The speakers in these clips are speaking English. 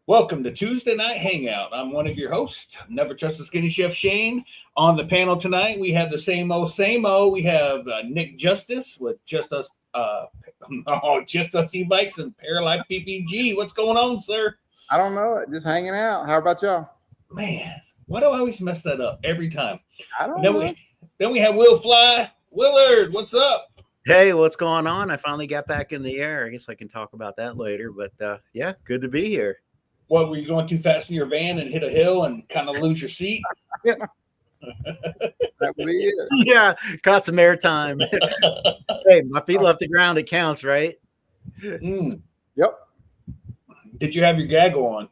Welcome to Tuesday Night Hangout. I'm one of your hosts, Never Trust the Skinny Chef Shane. On the panel tonight, we have the same old, same old. We have Nick Justice with Just Us E-Bikes and Paralife PPG. What's going on, sir? I don't know it. Just hanging out. How about y'all? Man, why do I always mess that up every time? I don't know. Then we have Will Fly. Willard, what's up? Hey, what's going on? I finally got back in the air. I guess I can talk about that later, but yeah, good to be here. What, were you going too fast in your van and hit a hill and kind of lose your seat? That would be it. Yeah, caught some airtime. Hey, my feet left the ground. It counts, right? Yep. Did you have your gaggle on?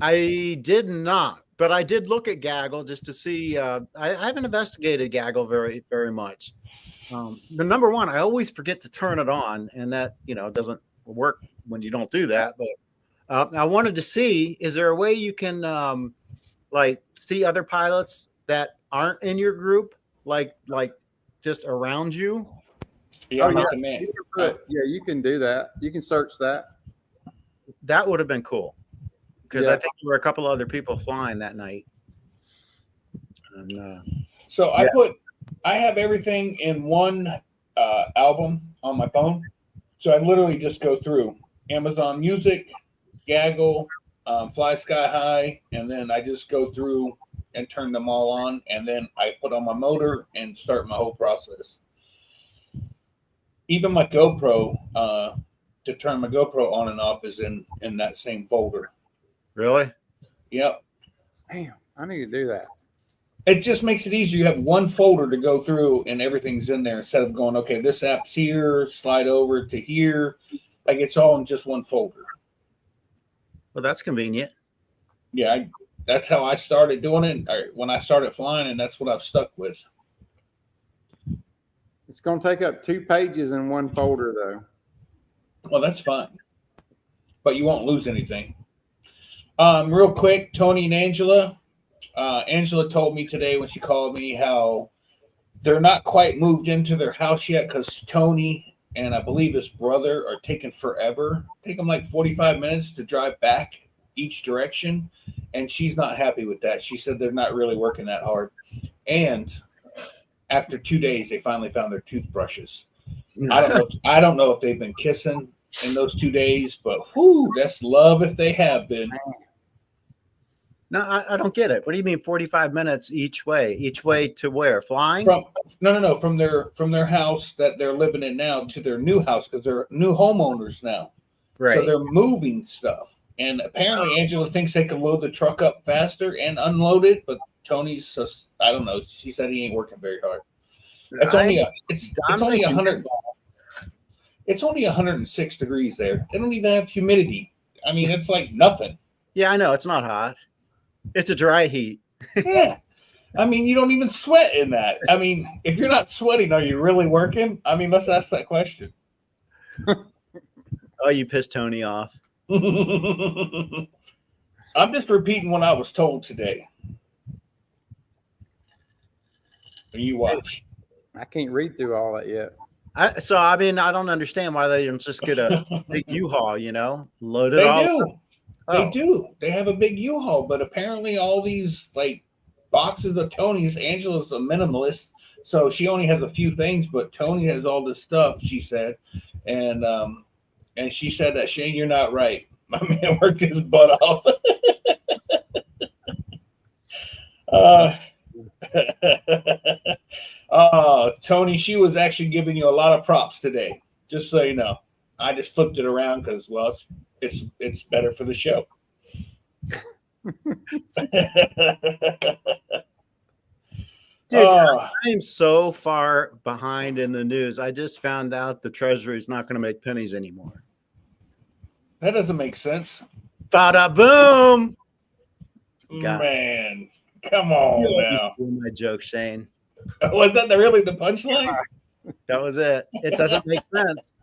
I did not, but I did look at Gaggle just to see. I haven't investigated Gaggle very, very much. The number one, I always forget to turn it on, and that doesn't work when you don't do that. But I wanted to see: is there a way you can see other pilots that aren't in your group, like just around you? Yeah, I'm not the man. You can do that. You can search that. That would have been cool because I think there were a couple other people flying that night. And, so I have everything in one album on my phone. So I literally just go through Amazon Music, Gaggle, Fly Sky High, and then I just go through and turn them all on, and then I put on my motor and start my whole process. Even my GoPro, to turn my GoPro on and off is in that same folder. Really? Yep. Damn, I need to do that. It just makes it easier. You have one folder to go through and everything's in there instead of going, okay, this app's here, slide over to here. Like it's all in just one folder. Well, that's convenient. Yeah, that's how I started doing it when I started flying, and that's what I've stuck with. It's going to take up 2 pages in one folder, though. Well, that's fine. But you won't lose anything. Real quick, Tony and Angela. Angela told me today when she called me how they're not quite moved into their house yet because Tony and I believe his brother are taking forever. Take them like 45 minutes to drive back each direction. And she's not happy with that. She said they're not really working that hard. And after 2 days, they finally found their toothbrushes. I don't know if they've been kissing in those 2 days, but that's love if they have been. No, I don't get it. What do you mean 45 minutes each way? Each way to where? Flying? No. From their house that they're living in now to their new house because they're new homeowners now. Right. So they're moving stuff. And apparently Angela thinks they can load the truck up faster and unload it, but Tony's just, I don't know. She said he ain't working very hard. It's only 100. It's only 106 degrees there. They don't even have humidity. I mean, it's like nothing. Yeah, I know. It's not hot. It's a dry heat. Yeah. I mean, you don't even sweat in that. I mean, if you're not sweating, are you really working? I mean, let's ask that question. Oh, you pissed Tony off. I'm just repeating what I was told today. You watch. I can't read through all that yet. I don't understand why they don't just get a big U-Haul, load it They all. do. They do. They have a big U-Haul, but apparently all these like boxes of Tony's. Angela's a minimalist, so she only has a few things, but Tony has all this stuff. She said, and she said that Shane, you're not right. My man worked his butt off. Tony, she was actually giving you a lot of props today. Just so you know, I just flipped it around because it's better for the show. Dude, I am so far behind in the news. I just found out the Treasury is not going to make pennies anymore. That doesn't make sense. Bada boom! Man, come on now. My joke, Shane. Was that really the punchline? That was it. It doesn't make sense.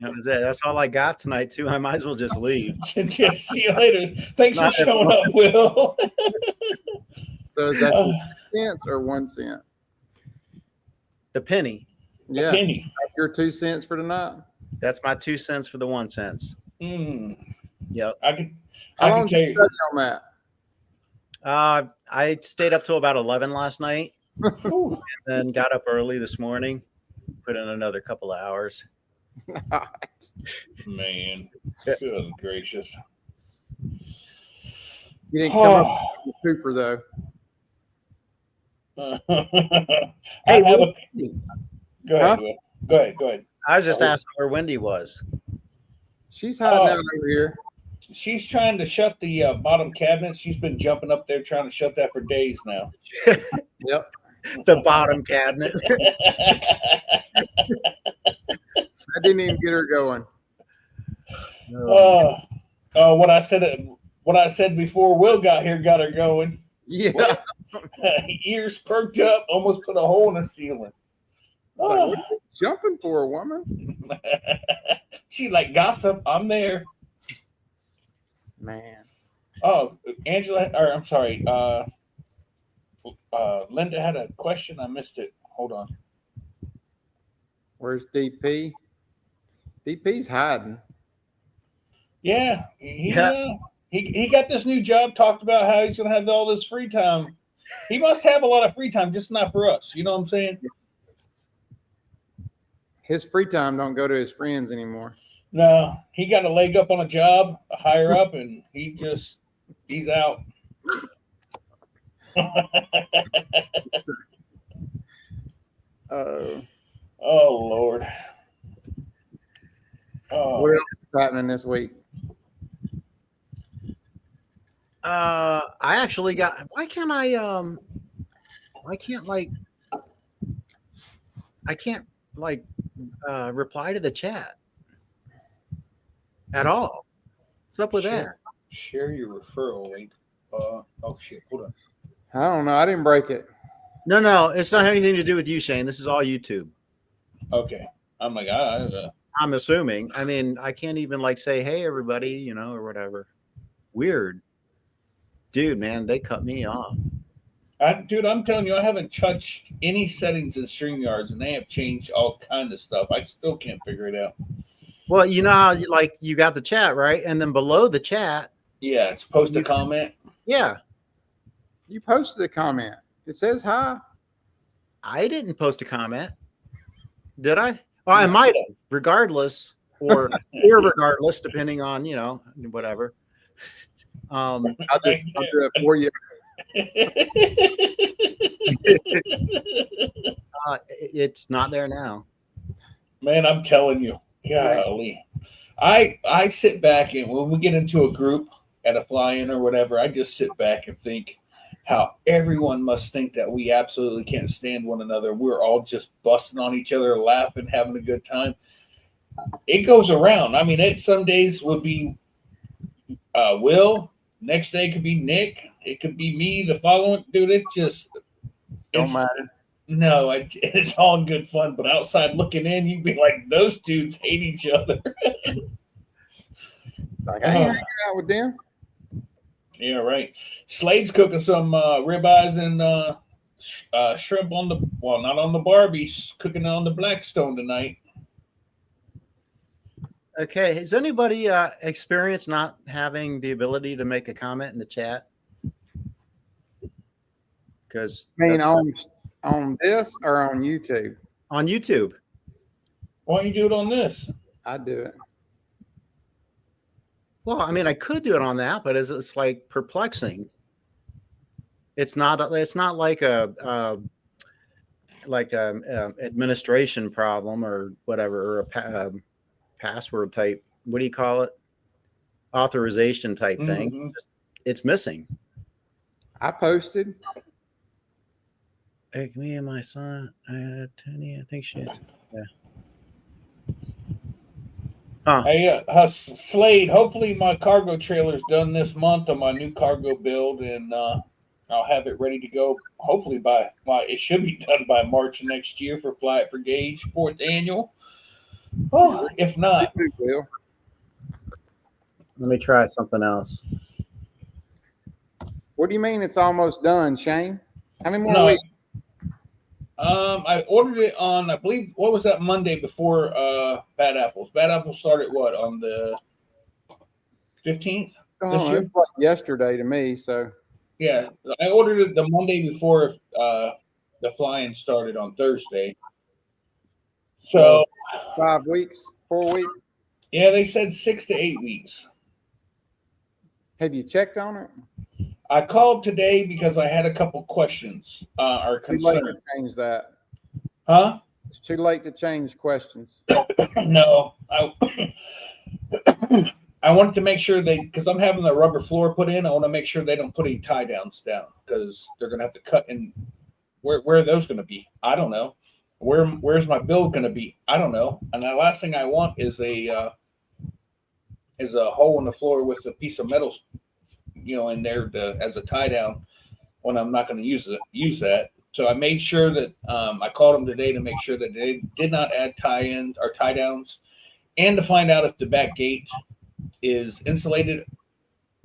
That was it. That's all I got tonight, too. I might as well just leave. Just see you later. Thanks for showing up, Will. So is that 2 cents or 1 cent? The penny. Yeah. Penny. Your 2 cents for tonight? That's my 2 cents for the 1 cent. Yep. I can How long tell did you you. study on that? I stayed up till about 11 last night, Whew, then got up early this morning, put in another couple of hours. man, good gracious. You didn't come up with Cooper though. I Hey, have a. where's Wendy? Go ahead. Huh? Will. Go ahead. Go ahead. I was just asking where Wendy was. She's hiding Oh. out over here. She's trying to shut the bottom cabinet. She's been jumping up there trying to shut that for days now. Yep. The bottom cabinet. I didn't even get her going. What I said before Will got here got her going. Yeah. Ears perked up, almost put a hole in the ceiling. It's like, what are you jumping for, a woman? She like gossip. I'm there. Man. Oh, Angela, or I'm sorry, Linda had a question. I missed it. Hold on. Where's DP? DP's hiding. Yeah, he got this new job. Talked about how he's gonna have all this free time. He must have a lot of free time, just not for us. You know what I'm saying? His free time don't go to his friends anymore. No, he got a leg up on a job higher up, and he's out. Oh. Oh Lord. Oh. What else is happening this week? I actually got. I can't reply to the chat at all. What's up with that? Share your referral link. Oh shit! Hold on. I don't know. I didn't break it. No, it's not anything to do with you, Shane. This is all YouTube. Okay. I'm like, I'm assuming. I mean, I can't even like say, "Hey, everybody," or whatever. Weird, dude. Man, they cut me off. Dude, I'm telling you, I haven't touched any settings in StreamYards, and they have changed all kind of stuff. I still can't figure it out. Well, you know how you got the chat, right? And then below the chat, yeah, it's post a comment. Yeah, you posted a comment. It says hi. I didn't post a comment, did I? Well, I might have, regardless, or irregardless, depending on whatever. I'll do it for you. It's not there now. Man, I'm telling you, golly. I sit back, and when we get into a group at a fly-in or whatever, I just sit back and think how everyone must think that we absolutely can't stand one another. We're all just busting on each other, laughing, having a good time. It goes around. I mean, some days would be Will. Next day could be Nick. It could be me. The following, dude, it just don't matter. No, it's all good fun. But outside looking in, you'd be like, those dudes hate each other. Like, I ain't hanging out with them. Yeah, right. Slade's cooking some ribeyes and shrimp on the not on the Barbie, cooking it on the Blackstone tonight. Okay, has anybody experienced not having the ability to make a comment in the chat? Because on this or on YouTube? On YouTube. Why don't you do it on this? I do it. Well, I mean, I could do it on that, but it's like perplexing. It's not like a administration problem or whatever, or a password type. What do you call it? Authorization type thing. Mm-hmm. It's missing. I posted. Hey, me and my son, Tenny, I think she's. Yeah. Huh. Hey, Slade, hopefully my cargo trailer's done this month on my new cargo build, and I'll have it ready to go. Hopefully it should be done by March next year for Fly It for Gauge 4th annual. Oh, if not. Let me try something else. What do you mean it's almost done, Shane? How many more weeks? I ordered it on, I believe, what was that Monday before Bad Apples? Bad Apples started what, on the 15th. Oh, it was like yesterday to me. So Yeah, I ordered it the Monday before the flying started on Thursday. So 5 weeks, 4 weeks. yeah, they said 6 to 8 weeks. Have you checked on it? I called today because I had a couple questions or Too late to concerns. change that. Huh? It's too late to change questions. No, I wanted to make sure because I'm having the rubber floor put in. I want to make sure they don't put any tie downs down because they're going to have to cut in. Where are those going to be? I don't know. Where's my build going to be? I don't know. And the last thing I want is a hole in the floor with a piece of metal, in there as a tie down when I'm not going to use that. So I made sure that I called them today to make sure that they did not add tie-ins or tie downs, and to find out if the back gate is insulated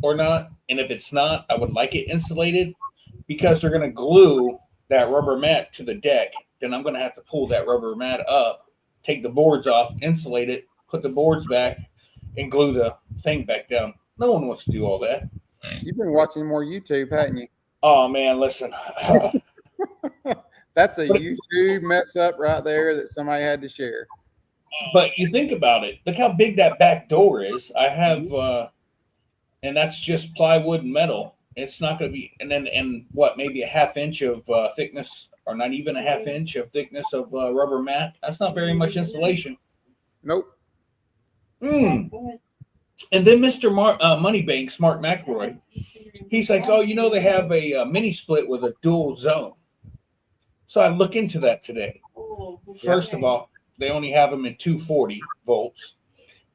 or not. And if it's not, I would like it insulated because they're going to glue that rubber mat to the deck. Then I'm going to have to pull that rubber mat up, take the boards off, insulate it, put the boards back, and glue the thing back down. No one wants to do all that. You've been watching more YouTube, haven't you? Oh man, listen. That's a YouTube mess up right there that somebody had to share. But you think about it. Look how big that back door is. I have, and that's just plywood and metal. It's not going to be, and what, maybe a half inch of thickness, or not even a half inch of thickness of rubber mat. That's not very much insulation. Nope. And then Mr. Moneybanks, Mark McElroy, he's like, oh, they have a mini split with a dual zone. So I look into that today. First of all, they only have them in 240 volts,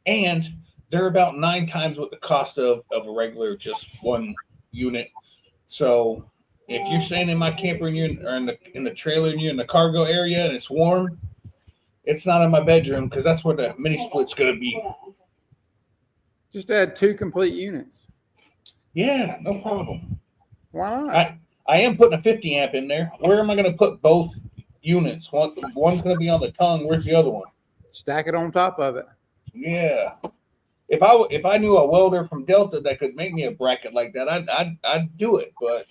and they're about 9 times what the cost of a regular just one unit. So if you're staying in my camper and you're in the trailer and you're in the cargo area and it's warm, it's not in my bedroom because that's where the mini split's going to be. Just add 2 complete units. Yeah, no problem. Why not? I am putting a 50 amp in there. Where am I going to put both units? One's going to be on the tongue. Where's the other one? Stack it on top of it. Yeah. If I knew a welder from Delta that could make me a bracket like that, I'd do it. But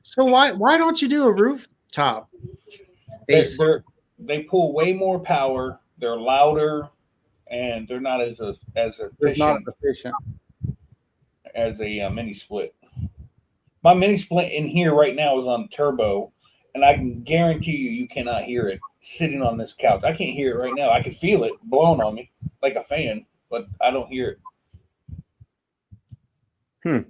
so why don't you do a rooftop? They pull way more power. They're louder, and they're not as efficient as a mini split. My mini split in here right now is on turbo, and I can guarantee you cannot hear it sitting on this couch. I can't hear it right now. I can feel it blowing on me like a fan, but I don't hear it.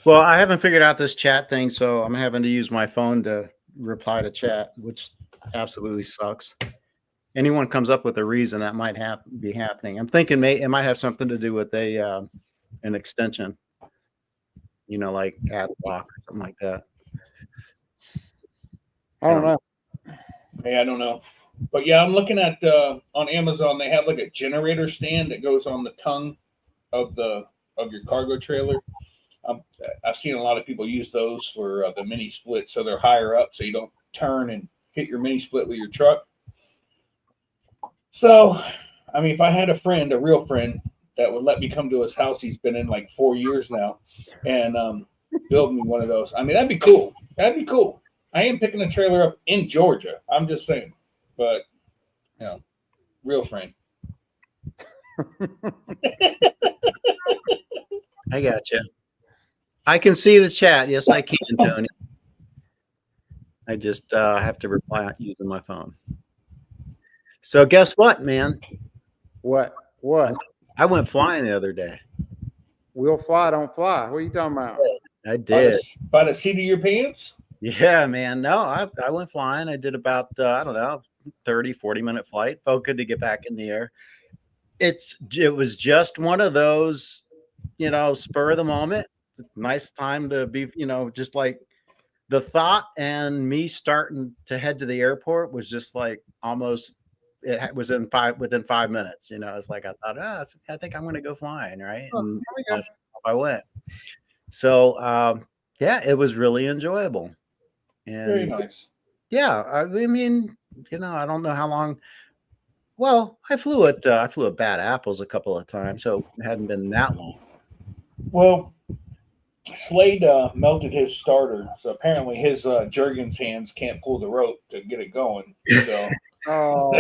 Well, I haven't figured out this chat thing, so I'm having to use my phone to reply to chat, which absolutely sucks. Anyone comes up with a reason that might be happening. I'm thinking it might have something to do with an extension. Like ad block or something like that. I don't know. Hey, I don't know. But yeah, I'm looking at on Amazon, they have like a generator stand that goes on the tongue of your cargo trailer. I've seen a lot of people use those for the mini split, so they're higher up, so you don't turn and hit your mini split with your truck. So, I mean, if I had a real friend, that would let me come to his house, he's been in like 4 years now, and build me one of those. I mean, that'd be cool. That'd be cool. I am picking a trailer up in Georgia. I'm just saying, but real friend. I got you. I can see the chat. Yes, I can, Tony. I just have to reply using my phone. So guess what, man? What? I went flying the other day. We'll fly, don't fly. What are you talking about? I did. By the seat of your pants? Yeah, man. No, I went flying. I did about, 30, 40-minute flight. Felt good to get back in the air. It was just one of those, spur of the moment. Nice time to be, just like the thought and me starting to head to the airport was just like almost, it was within 5 minutes. It's like I thought, I think I'm going to go flying, right? And I went. So, it was really enjoyable. And very nice. Yeah, I mean, I don't know how long Well, I flew at Bad Apples a couple of times, so it hadn't been that long. Well, Slade melted his starter, so apparently his Jergens hands can't pull the rope to get it going. So, Oh,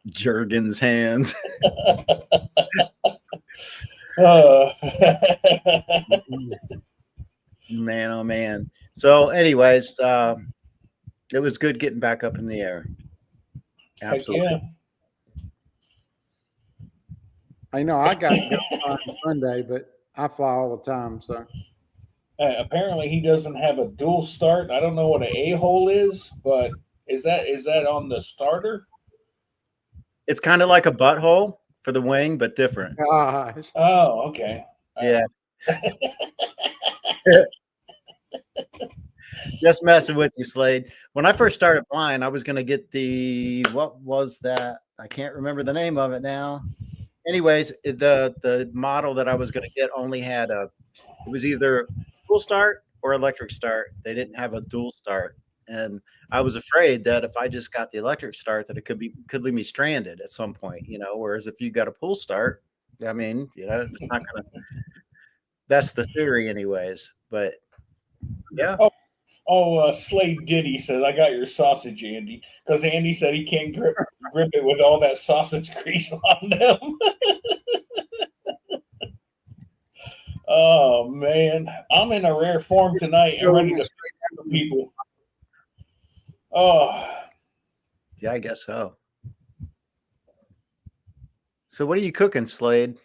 Jergens hands. Man, oh man. So, anyways, it was good getting back up in the air. Absolutely. yeah. I know I got to go on Sunday, but I fly all the time. So Apparently he doesn't have a dual start. I don't know what an a-hole is, but is that on the starter? It's kind of like a butthole for the wing, but different. gosh, Oh, okay. Yeah. Just messing with you, Slade. When I first started flying, I was going to get what was that? I can't remember the name of it now. Anyways, the model that I was going to get only had it was either dual start or electric start. They didn't have a dual start. And I was afraid that if I just got the electric start, that it could leave me stranded at some point, whereas if you got a pull start, I mean, it's not going to, that's the theory anyways, but yeah. Slade Diddy says, I got your sausage, Andy. Because Andy said he can't grip it with all that sausage grease on them. Oh, man. I'm in a rare form tonight and ready to for people. Oh. Yeah, I guess so. So what are you cooking, Slade?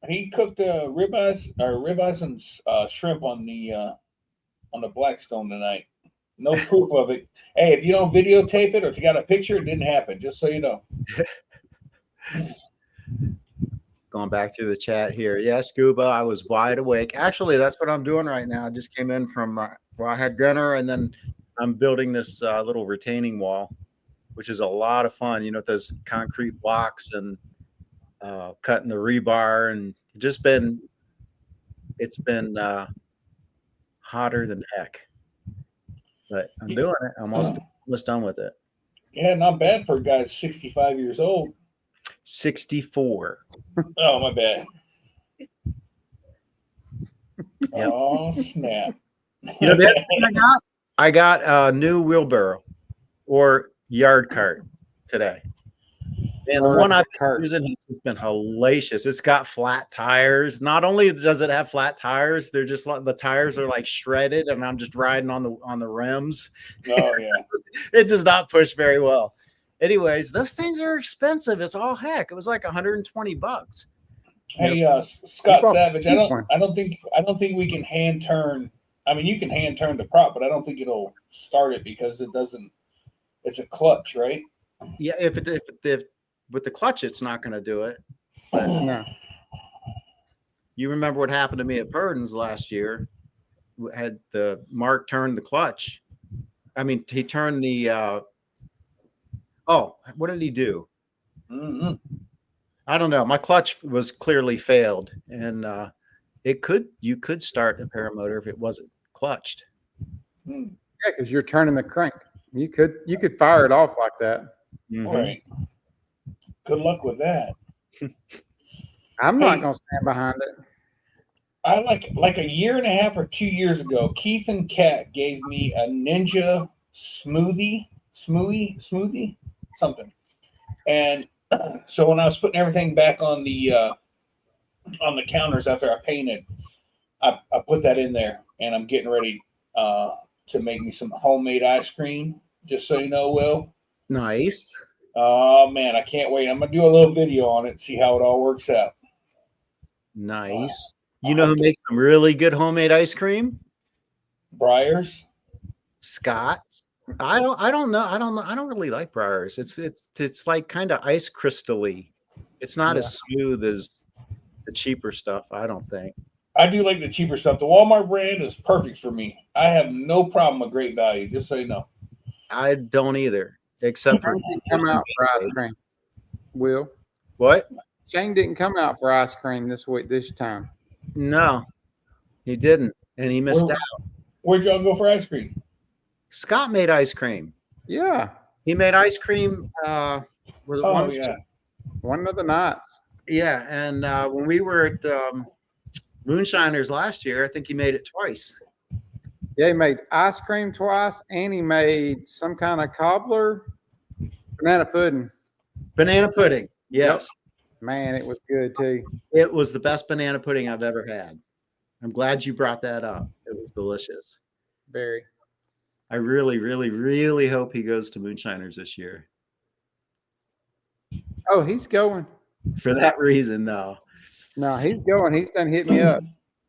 He cooked ribeyes and shrimp on the Blackstone tonight. No proof of it. Hey, if you don't videotape it or if you got a picture, it didn't happen, just so you know. Going back through the chat here. Yeah, Scuba, I was wide awake. Actually, that's what I'm doing right now. I just came in from where I had dinner, and then I'm building this little retaining wall, which is a lot of fun, with those concrete blocks and cutting the rebar, and it's been hotter than heck. But I'm doing it. Almost done with it. Yeah, not bad for a guy that's 65 years old. 64. Oh, my bad. Yep. Oh, snap. The other thing I got a new wheelbarrow or yard cart today. And the one I've been using has been hellacious. It's got flat tires. Not only does it have flat tires, they're just like the tires are like shredded, and I'm just riding on the rims. Oh yeah. It does not push very well. Anyways, those things are expensive. It's all heck. It was like $120. Hey, Scott Savage, I don't think we can hand turn. I mean, you can hand turn the prop, but I don't think it'll start it because it doesn't. It's a clutch, right? Yeah, if with the clutch, it's not going to do it. But no. You remember what happened to me at Purdon's last year? Had the Mark turned the clutch. I mean, he turned the. What did he do? Mm-hmm. I don't know. My clutch was clearly failed, and you could start a paramotor if it wasn't clutched. Yeah, because you're turning the crank. You could fire it off like that. Mm-hmm. Right. Good luck with that. I'm not going to stand behind it. I like a year and a half or 2 years ago, Keith and Kat gave me a Ninja smoothie, something. And so when I was putting everything back on the counters after I painted, I put that in there, and I'm getting ready to make me some homemade ice cream. Just so you know, Will. Nice. Oh man, I can't wait. I'm gonna do a little video on it and see how it all works out. Nice. You know who makes some really good homemade ice cream? Briars. Scott. I don't know. I don't really like Briars. It's like kind of ice crystal-y. It's not as smooth as the cheaper stuff, I don't think. I do like the cheaper stuff. The Walmart brand is perfect for me. I have no problem with Great Value, just so you know. I don't either, except for come out for ice cream. Will. What? Shane didn't come out for ice cream this time. No, he didn't, and he missed out. Where'd y'all go for ice cream? Scott made ice cream. Yeah. He made ice cream. Was it Oh one? yeah. One of the nights. Yeah, and when we were at Moonshiners last year, I think he made it twice. Yeah, he made ice cream twice, and he made some kind of cobbler, banana pudding. Banana pudding. Yes. Man, it was good too. It was the best banana pudding I've ever had. I'm glad you brought that up. It was delicious. Very. I really, really, really hope he goes to Moonshiners this year. Oh, he's going. For that reason, though. No, he's going. He's done hit me up.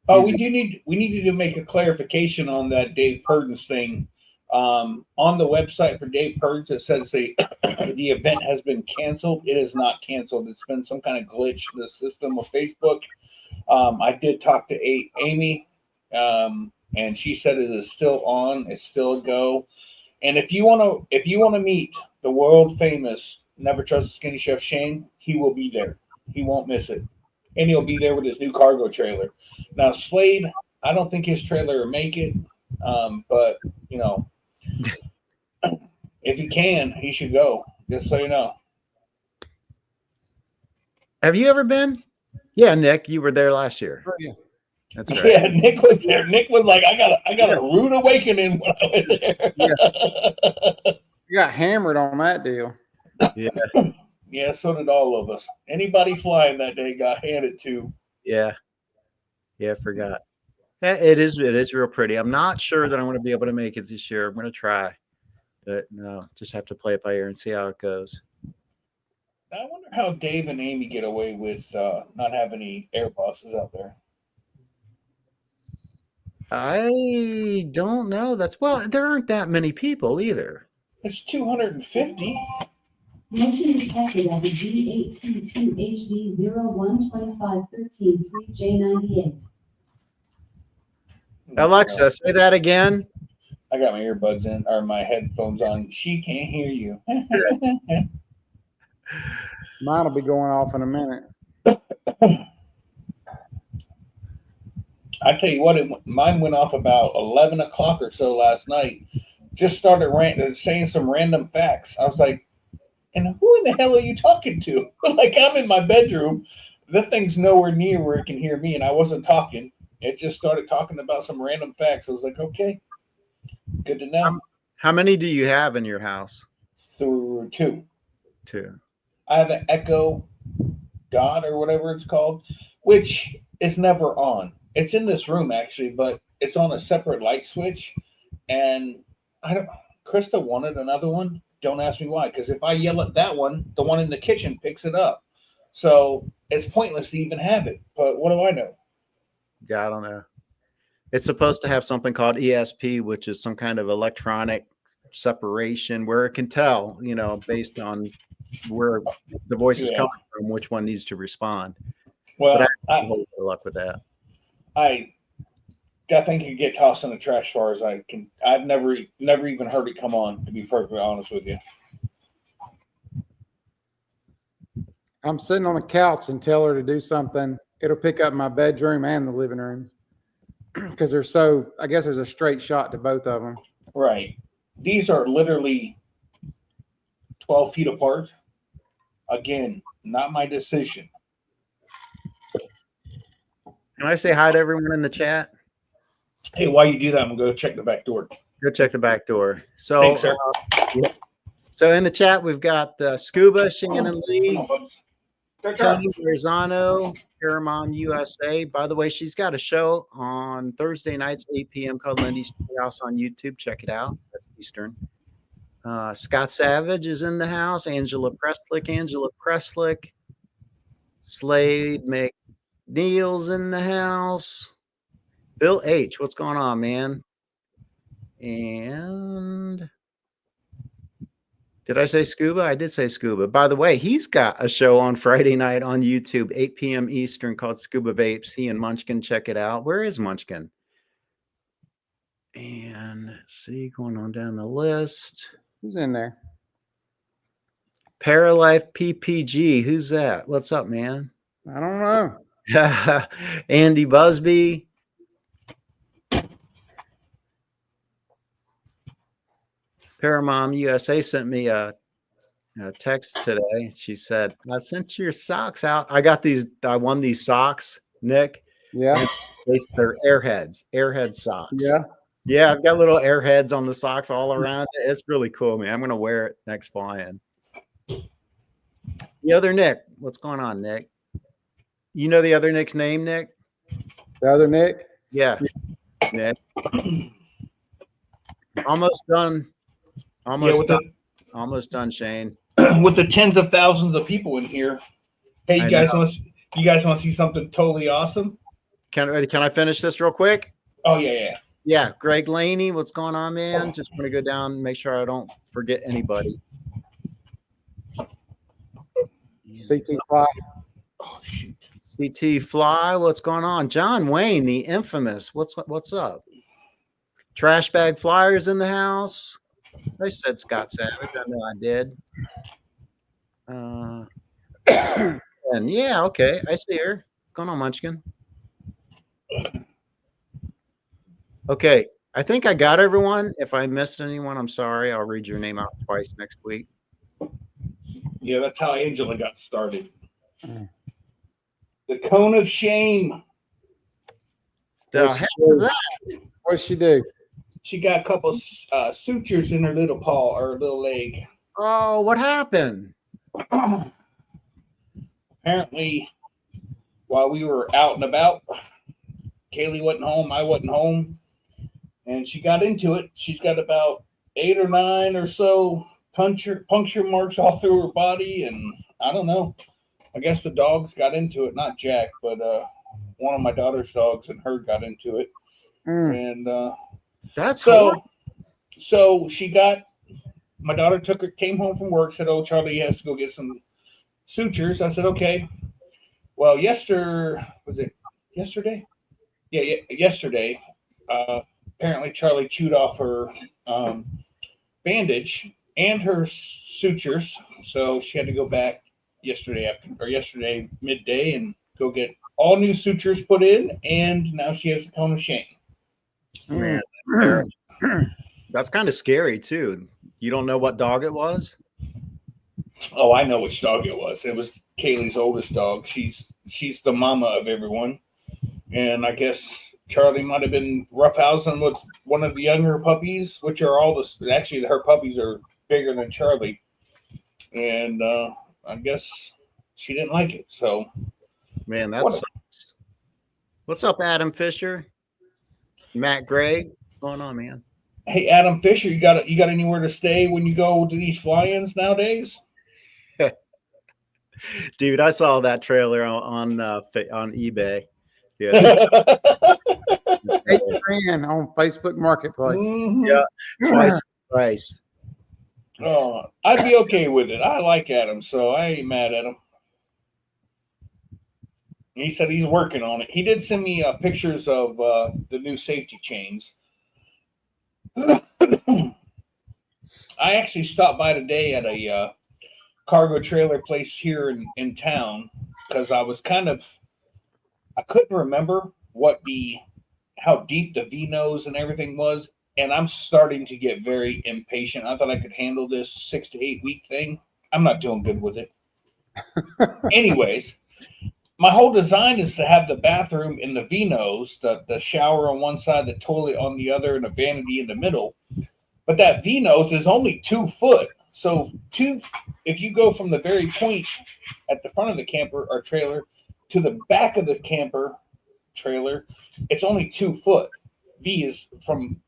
Oh, we needed to make a clarification on that Dave Purdens thing. On the website for Dave Purdens, it says the event has been canceled. It is not canceled. It's been some kind of glitch in the system of Facebook. I did talk to Amy, and she said it is still on. It's still a go. And if you want to meet the world famous Never Trust a Skinny Chef Shane, he will be there. He won't miss it, and he'll be there with his new cargo trailer. Now Slade, I don't think his trailer will make it, but you know, if he can, he should go. Just so you know. Have you ever been? Yeah, Nick, you were there last year. Oh, yeah. That's right. Yeah, Nick was there. Nick was like, I got a rude awakening when I went there. Yeah. You got hammered on that deal. Yeah. Yeah, so did all of us. Anybody flying that day got handed to. Yeah. Yeah, I forgot. It is real pretty. I'm not sure that I'm going to be able to make it this year. I'm going to try. But no, just have to play it by ear and see how it goes. I wonder how Dave and Amy get away with not having any air buses out there. I don't know. There aren't that many people either. It's 250. Motion detected as a G822HV01253J98. Alexa, say that again. I got my earbuds in or my headphones on. She can't hear you. Mine will be going off in a minute. I tell you what, mine went off about 11 o'clock or so last night. Just started saying some random facts. I was like, and who in the hell are you talking to? Like, I'm in my bedroom. The thing's nowhere near where it can hear me, and I wasn't talking. It just started talking about some random facts. I was like, okay, good to know. How many do you have in your house? Through two. I have an Echo Dot or whatever it's called, which is never on. It's in this room actually, but it's on a separate light switch. And Krista wanted another one. Don't ask me why, because if I yell at that one, the one in the kitchen picks it up. So it's pointless to even have it. But what do I know? Yeah, I don't know. It's supposed to have something called ESP, which is some kind of electronic separation where it can tell, based on where the voice is coming from, which one needs to respond. Well, but I have no luck with that. I think it can get tossed in the trash as far as I can. I've never even heard it come on, to be perfectly honest with you. I'm sitting on the couch and tell her to do something. It'll pick up my bedroom and the living room because I guess there's a straight shot to both of them. Right. These are literally 12 feet apart. Again, not my decision. Can I say hi to everyone in the chat? Hey, while you do that, I'm going to go check the back door. Go check the back door. So, Thanks, sir. So in the chat, we've got Scuba, Shannon Lee, Tony Marzano, Paramount USA. By the way, she's got a show on Thursday nights, 8 p.m. called Lindy's House on YouTube. Check it out. That's Eastern. Scott Savage is in the house. Angela Preslick. Slade McNeil's in the house. Bill H. What's going on, man? And did I say Scuba? I did say Scuba. By the way, he's got a show on Friday night on YouTube, 8 p.m. Eastern, called Scuba Vapes. He and Munchkin, check it out. Where is Munchkin? And let's see, going on down the list. Who's in there? Paralife PPG. Who's that? What's up, man? I don't know. Andy Busby. Paramount USA sent me a text today. She said, "I sent your socks out. I got these. I won these socks, Nick. Yeah. They're Airhead socks. Yeah. Yeah, I've got little Airheads on the socks all around it. It's really cool, man. I'm gonna wear it next fly-in. The other Nick, what's going on, Nick? You know the other Nick's name, Nick? The other Nick. Yeah, Nick. Almost done. Almost done. Almost done, Shane. With the tens of thousands of people in here. Hey, you guys want to see something totally awesome? Can I finish this real quick? Oh yeah. Yeah, Greg Laney, what's going on, man? Just want to go down and make sure I don't forget anybody. CT Fly. Oh shoot. CT Fly, what's going on? John Wayne, the infamous. What's up? Trash Bag Flyers in the house. I said Scott Savage. I know I did. And yeah, okay. I see her. What's going on, Munchkin? Okay. I think I got everyone. If I missed anyone, I'm sorry. I'll read your name out twice next week. Yeah, that's how Angela got started. The cone of shame. The What's heck she is do? that? What's she do? She got a couple sutures in her little paw or little leg. Oh, what happened? Apparently, while we were out and about, Kaylee wasn't home. I wasn't home. And she got into it. She's got about 8 or 9 or so puncture marks all through her body. And I don't know. I guess the dogs got into it. Not Jack, but one of my daughter's dogs and her got into it. And That's so she got, my daughter came home from work, said, "Oh, Charlie has to go get some sutures." I said, "Okay." Well, was it yesterday? Yeah, yesterday. Apparently Charlie chewed off her bandage and her sutures, so she had to go back yesterday midday and go get all new sutures put in, and now she has a cone of shame. Man, that's kind of scary too. You don't know what dog it was? Oh, I know which dog it was. It was Kaylee's oldest dog. She's the mama of everyone, and I guess Charlie might have been roughhousing with one of the younger puppies, which are actually her puppies are bigger than Charlie, and I guess she didn't like it. So, man, that sucks. What's up, Adam Fisher? Matt Gregg, what's going on, man? Hey, Adam Fisher, you got anywhere to stay when you go to these fly-ins nowadays? Dude, I saw that trailer on eBay. Yeah, $8,000 on Facebook Marketplace. Mhm. yeah, twice the price. Oh, I'd be okay with it. I like Adam, so I ain't mad at him. He said he's working on it. He did send me pictures of the new safety chains. I actually stopped by today at a cargo trailer place here in town because I was I couldn't remember how deep the V-nose and everything was, and I'm starting to get very impatient. I thought I could handle this 6 to 8 week thing. I'm not doing good with it. Anyways, my whole design is to have the bathroom in the V-nose, the shower on one side, the toilet on the other, and a vanity in the middle. But that V-nose is only 2 foot. So if you go from the very point at the front of the camper or trailer to the back of the camper trailer, it's only 2 foot. V is from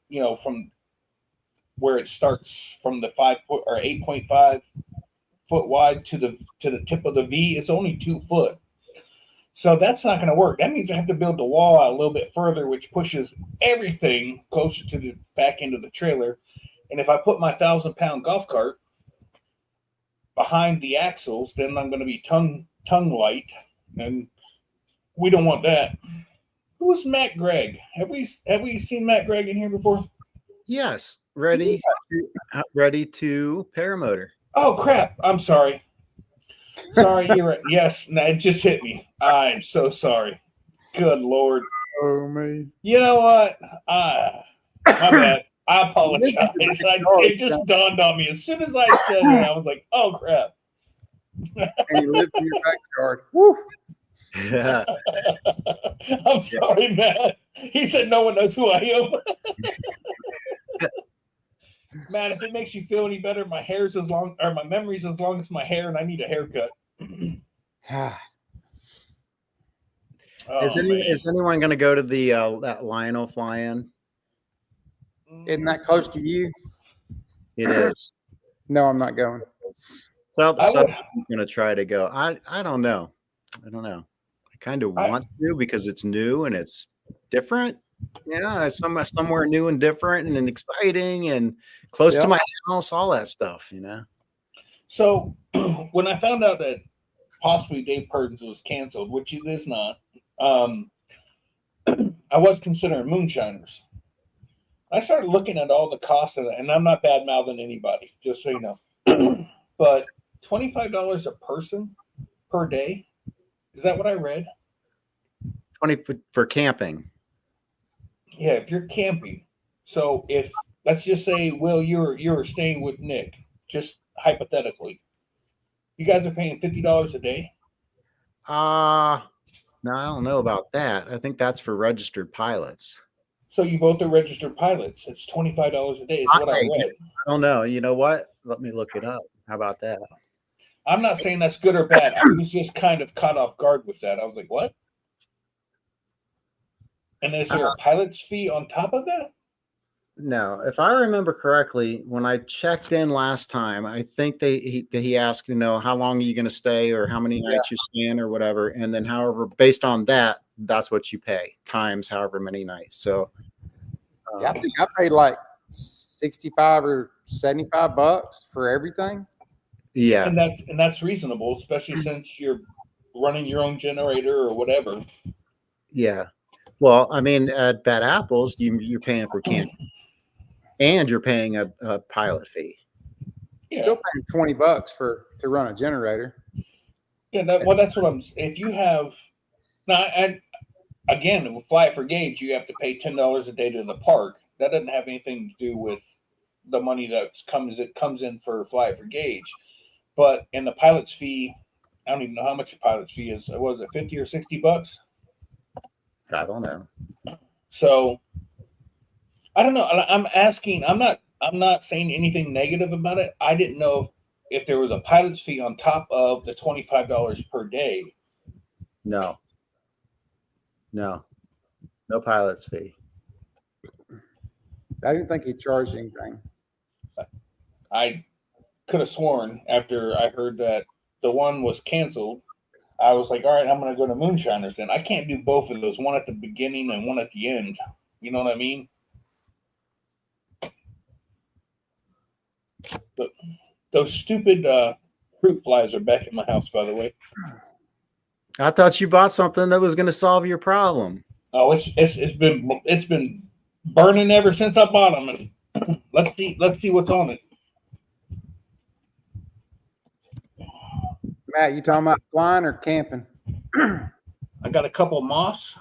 where it starts from the 5 foot or 8.5 foot wide to the tip of the V. It's only 2 foot. So that's not going to work. That means I have to build the wall out a little bit further, which pushes everything closer to the back end of the trailer. And if I put my 1,000-pound golf cart behind the axles, then I'm going to be tongue light, and we don't want that. Who's Matt Gregg? Have we seen Matt Gregg in here before? Yes, ready to paramotor. Oh crap! I'm sorry. Sorry, you're right. Yes, no, it just hit me. I'm so sorry. Good Lord. Oh, me. You know what? My bad. I apologize. It just dawned on me as soon as I said it. I was like, "Oh crap!" And you live in your backyard. Woo. Yeah. I'm sorry, Matt. He said no one knows who I am. Matt, if it makes you feel any better, my hair's as long, or my memory's as long as my hair, and I need a haircut. Is anyone going to go to the that Lionel fly-in? Isn't that close to you? It is. No, I'm not going. Well, the I son would- is going to try to go. I don't know. I don't know. I kind of want to because it's new and it's different. Yeah, it's somewhere new and different and exciting and close to my house, all that stuff, you know. So when I found out that possibly Dave Purdens was canceled, which it is not, I was considering Moonshiners. I started looking at all the costs of that, and I'm not bad mouthing anybody, just so you know. But $25 a person per day, is that what I read? 20 for camping. Yeah, if you're camping. So if let's just say, Will, you're staying with Nick, just hypothetically. You guys are paying $50 a day? No, I don't know about that. I think that's for registered pilots. So you both are registered pilots. It's $25 a day is what I read. I don't know. You know what? Let me look it up. How about that? I'm not saying that's good or bad. I was just kind of caught off guard with that. I was like, what? And is there a pilot's fee on top of that? No, if I remember correctly, when I checked in last time, I think he asked, you know, how long are you going to stay or how many nights you stay in or whatever. And then however, based on that, that's what you pay times however many nights. So Yeah, I think I paid like 65 or 75 bucks for everything. yeah. And that's reasonable, especially since you're running your own generator or whatever. Yeah. Well, I mean, at Bad Apples, you're paying for camp and you're paying a pilot fee. Yeah. Still paying 20 bucks to run a generator. Yeah, that's what I'm. If you have now, and again, with Fly for Gauge, you have to pay $10 a day to the park. That doesn't have anything to do with the money that comes in for Fly for Gauge. But in the pilot's fee, I don't even know how much the pilot's fee is. Was it 50 or 60 bucks? I don't know. So I don't know. I'm asking. I'm not saying anything negative about it. I didn't know if there was a pilot's fee on top of the $25 per day. No pilot's fee. I didn't think he charged anything. I could have sworn after I heard that the one was canceled, I was like, all right, I'm going to go to Moonshiners then. I can't do both of those, one at the beginning and one at the end. You know what I mean? But those stupid fruit flies are back in my house, by the way. I thought you bought something that was going to solve your problem. Oh, it's been burning ever since I bought them. And let's see what's on it. Matt, you talking about flying or camping? I got a couple of moths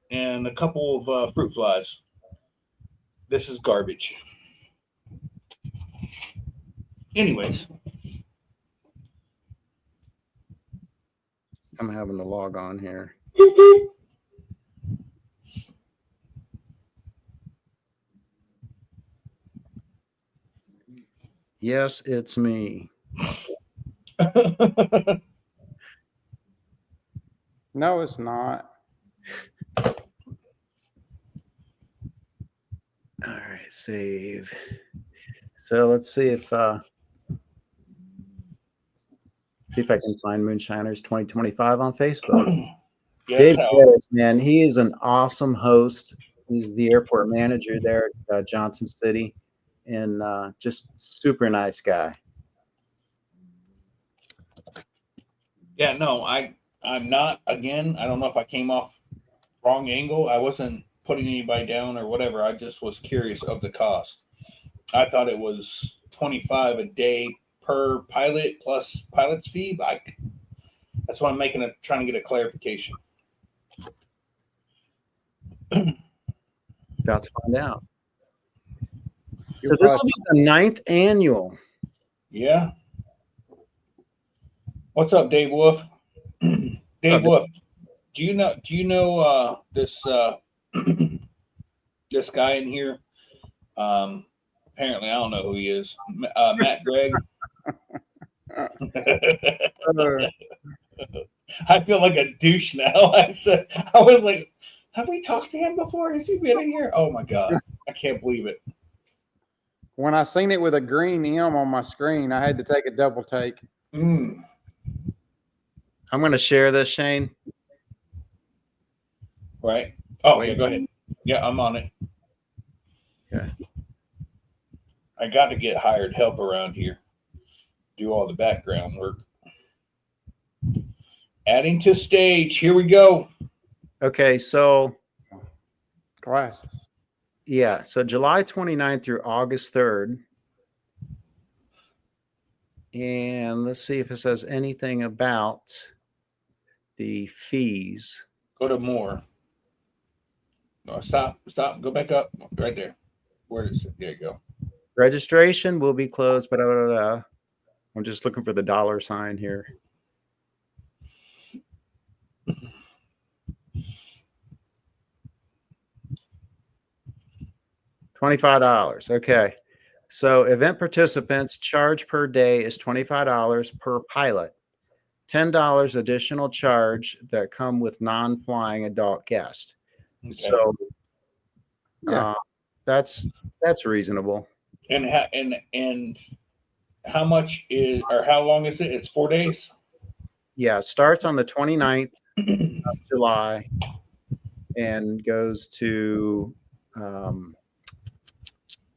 and a couple of fruit flies. This is garbage. Anyways, I'm having to log on here. Yes, it's me. No, it's not. All right, save. So let's see if I can find Moonshiners 2025 on Facebook. Dave Harris, man, he is an awesome host. He's the airport manager there at Johnson City, and just super nice guy. Yeah, no, I'm not. Again, I don't know if I came off wrong angle. I wasn't putting anybody down or whatever. I just was curious of the cost. I thought it was $25 a day per pilot plus pilot's fee. But that's why I'm trying to get a clarification. About to find out. So this will be the 9th annual. Yeah. What's up, Dave Wolf? Dave Wolf, do you know this this guy in here? Apparently I don't know who he is. Matt Gregg. I feel like a douche now. I was like, have we talked to him before? Has he been in here? Oh my god. I can't believe it. When I seen it with a green M on my screen, I had to take a double take. Mm. I'm going to share this, Shane. Right. Oh, yeah, go ahead. Yeah, I'm on it. Okay. I got to get hired help around here. Do all the background work. Adding to stage. Here we go. Okay, so Glasses. yeah, so July 29th through August 3rd. And let's see if it says anything about the fees. Go to more. No, stop. Go back up. Right there. Where is it? There you go. Registration will be closed, but I'm just looking for the dollar sign here. $25. Okay. So event participants charge per day is $25 per pilot. $10 additional charge that come with non-flying adult guests. Okay. So Yeah. that's reasonable. And how much is, or how long is it? It's 4 days. Yeah, it starts on the 29th of July and goes to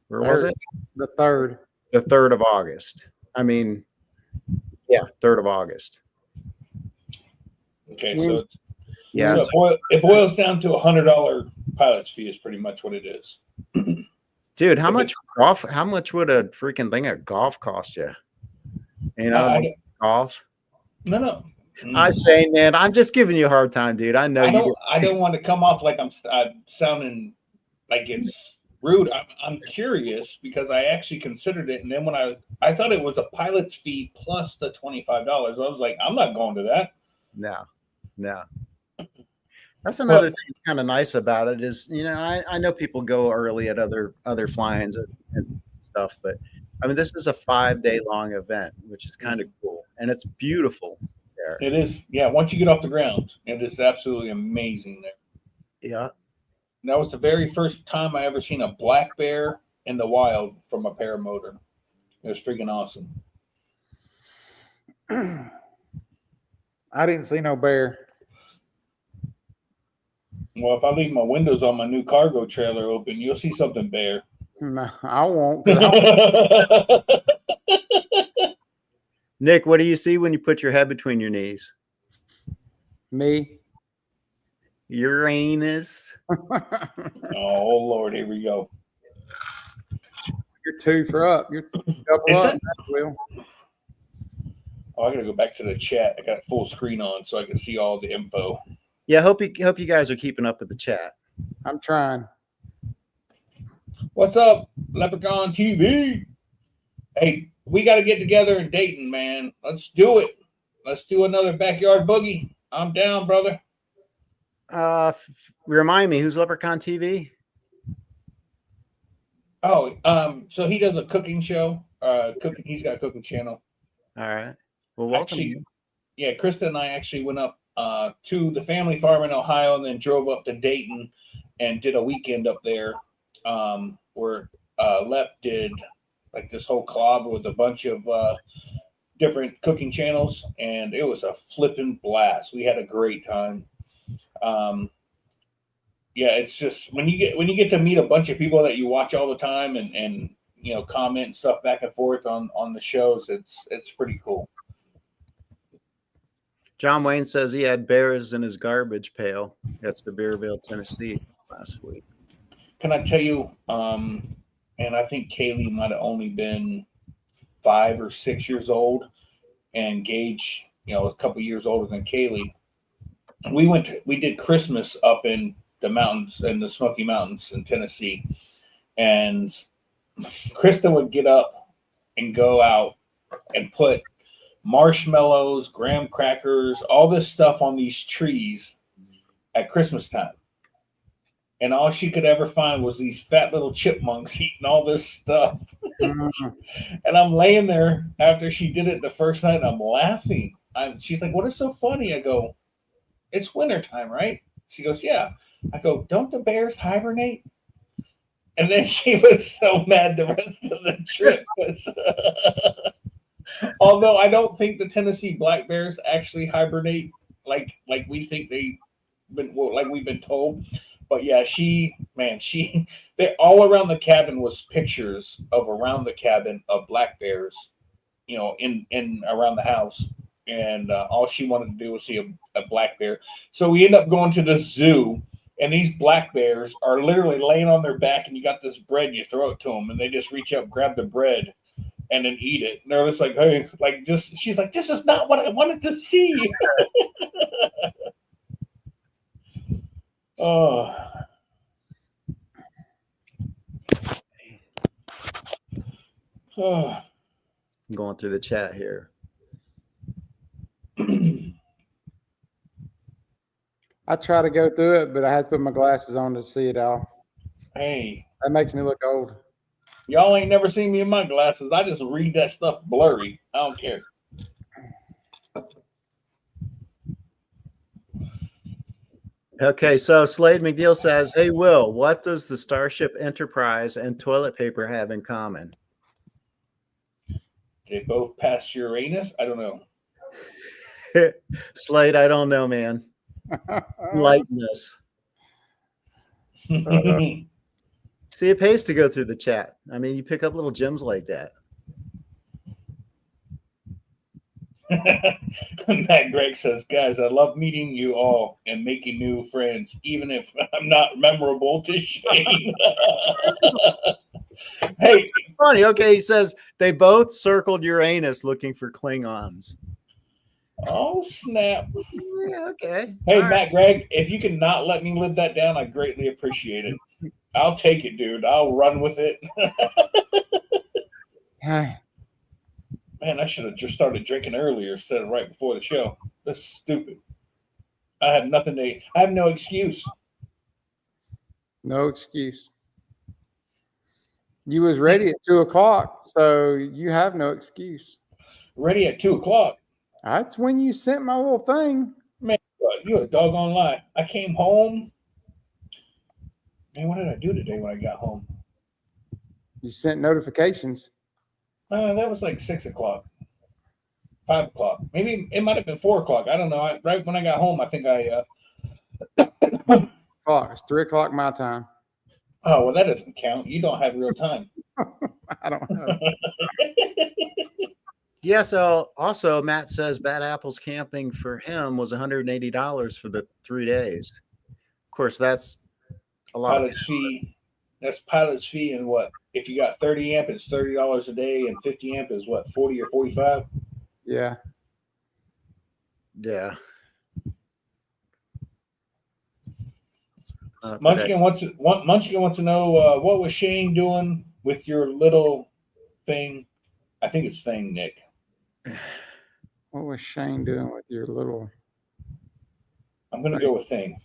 where was it? The 3rd. The 3rd of August. I mean, yeah, 3rd of August. Okay, so Yeah, so it boils down to $100 pilot's fee is pretty much what it is. dude, how much would a freaking thing of golf cost you? You know, golf. No. I say, man, I'm just giving you a hard time, dude. I know I don't want to come off like I'm sounding like it's rude. I'm curious because I actually considered it, and then when I thought it was a pilot's fee plus the $25. I was like, I'm not going to that. No. That's another thing kind of nice about it is, you know, I know people go early at other fly-ins and stuff, but I mean, this is a 5-day long event, which is kind of cool, and it's beautiful there. It is, yeah. Once you get off the ground, it is absolutely amazing there. Yeah. That was the very first time I ever seen a black bear in the wild from a paramotor. It was freaking awesome. I didn't see no bear. Well, if I leave my windows on my new cargo trailer open, you'll see something bear. No, I won't. Nick, what do you see when you put your head between your knees? Me. Uranus. Oh Lord, here we go. You're 2 for up. You're double up, Will. Oh, I gotta go back to the chat. I got full screen on so I can see all the info. Yeah, hope you guys are keeping up with the chat. I'm trying. What's up, Leprechaun TV? Hey, we got to get together in Dayton, man. Let's do it. Let's do another backyard boogie. I'm down, brother. Remind me, who's Leprechaun TV? Oh, so he does a cooking show. He's got a cooking channel. All right. Well, welcome. Actually, yeah, Krista and I actually went up to the family farm in Ohio and then drove up to Dayton and did a weekend up there where Lep did like this whole club with a bunch of different cooking channels, and it was a flipping blast. We had a great time. Yeah, it's just when you get to meet a bunch of people that you watch all the time and you know, comment and stuff back and forth on the shows, it's pretty cool. John Wayne says he had bears in his garbage pail. That's the Bearville, Tennessee last week. Can I tell you, and I think Kaylee might have only been 5 or 6 years old, and Gage, you know, a couple years older than Kaylee. We did Christmas up in the mountains, in the Smoky Mountains in Tennessee, and Krista would get up and go out and put marshmallows, graham crackers, all this stuff on these trees at Christmas time. And all she could ever find was these fat little chipmunks eating all this stuff. Mhm. And I'm laying there after she did it the first night, and I'm laughing. She's like, "What is so funny?" I go, "It's wintertime, right?" She goes, "Yeah." I go, "Don't the bears hibernate?" And then she was so mad the rest of the trip was. Although I don't think the Tennessee black bears actually hibernate like we think like we've been told. But yeah, they all around the cabin was pictures of around the cabin of black bears, in around the house, and all she wanted to do was see a black bear. So we end up going to the zoo, and these black bears are literally laying on their back, and you got this bread, and you throw it to them, and they just reach up, grab the bread, and then eat it. And they're just like, "Hey," she's like, "This is not what I wanted to see." Oh. Oh. I'm going through the chat here. I try to go through it, but I had to put my glasses on to see it all. Hey, That makes me look old. y'all ain't never seen me in my glasses. I just read that stuff blurry. I don't care. Okay, so Slade McNeil says, "Hey Will, what does the Starship Enterprise and toilet paper have in common?" They both pass Uranus. I don't know. Slade, I don't know, man. Enlighten us. See, it pays to go through the chat. I mean, you pick up little gems like that. Matt Gregg says, "Guys, I love meeting you all and making new friends, even if I'm not memorable to Shane." Hey, Funny. Okay, he says they both circled Uranus looking for Klingons. oh snap! Yeah, okay. Hey, All right. Matt Gregg, if you can not let me live that down, I greatly appreciate it. I'll take it, dude. I'll run with it. Hey, Man, I should have just started drinking earlier instead of right before the show. That's stupid. I have no excuse. no excuse. You was ready at 2:00, so you have no excuse. Ready at 2:00. That's when you sent my little thing. Man, you a doggone lie. I came home. Man, what did I do today when I got home? You sent notifications. That was like 6:00, 5:00. Maybe it might have been 4:00. I don't know. Right when I got home, I think Clock. It's 3:00 my time. Oh, well, that doesn't count. You don't have real time. I don't know. Yeah, so also Matt says Bad Apples camping for him was $180 for the 3 days. Of course, that's a lot. Pilot's fee. That's pilot's fee, and what? If you got 30 amp, it's $30 a day, and 50 amp is what, 40 or 45? Yeah. Yeah. Munchkin wants to know what was Shane doing with your little thing? I think it's thing, Nick. What was Shane doing with your little I'm going to go with thing.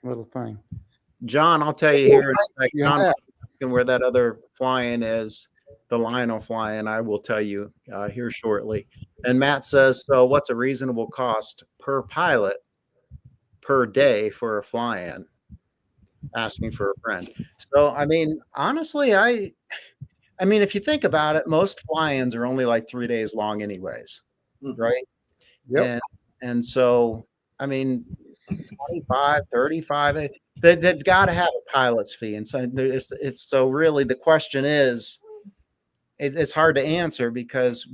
little thing? John, I'll tell you here in a second. Yeah. John, asking where that other fly-in is, the Lionel fly-in. I will tell you here shortly. And Matt says, so what's a reasonable cost per pilot per day for a fly-in? Asking for a friend. So, I mean, honestly, I mean, if you think about it, most fly-ins are only like 3 days long anyways, right? Yep. And so, I mean, 25, 35, they've got to have a pilot's fee. And so it's so really the question is, it's hard to answer because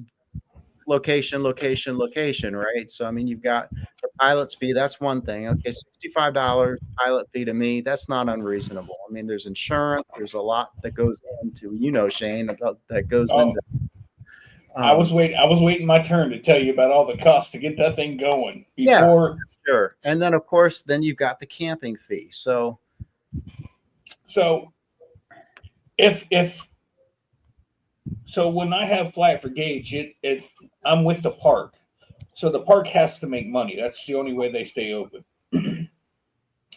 location, right? So, I mean, you've got the pilot's fee. That's one thing. Okay, $65 pilot fee to me, that's not unreasonable. I mean, there's insurance. There's a lot that goes into, Shane, that goes into. I was waiting my turn to tell you about all the costs to get that thing going before. Yeah, sure. And then, of course, then you've got the camping fee. So if so when I have flat for gauge, I'm with the park. So the park has to make money. That's the only way they stay open.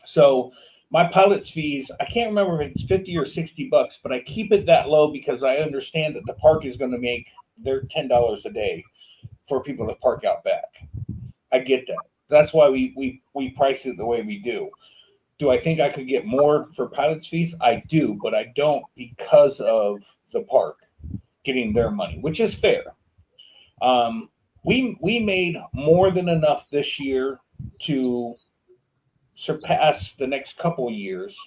So my pilot's fees, I can't remember if it's 50 or $60, but I keep it that low because I understand that the park is going to make their $10 a day for people to park out back. I get that. That's why we price it the way we do. Do I think I could get more for pilot's fees? I do, but I don't because of the park getting their money, which is fair. We made more than enough this year to surpass the next couple of years,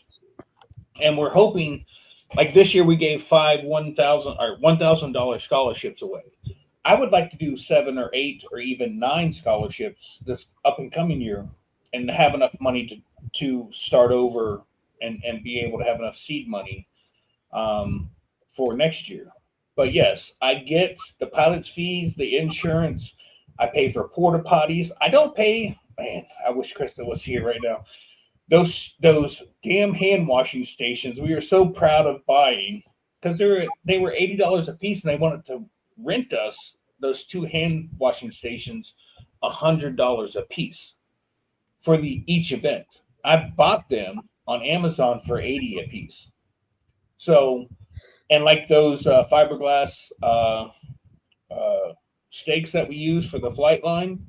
and we're hoping. Like this year, we gave 5 $1,000 scholarships away. I would like to do 7 or 8 or even 9 scholarships this up and coming year, and have enough money to start over and be able to have enough seed money for next year. But yes, I get the pilot's fees, the insurance. I pay for porta potties. I don't pay. Man, I wish Krista was here right now. Those damn hand washing stations we are so proud of buying because they were $80 a piece, and they wanted to rent us those 2 hand washing stations $100 a piece for each event. I bought them on Amazon for $80 a piece. So, and like those fiberglass stakes that we use for the flight line,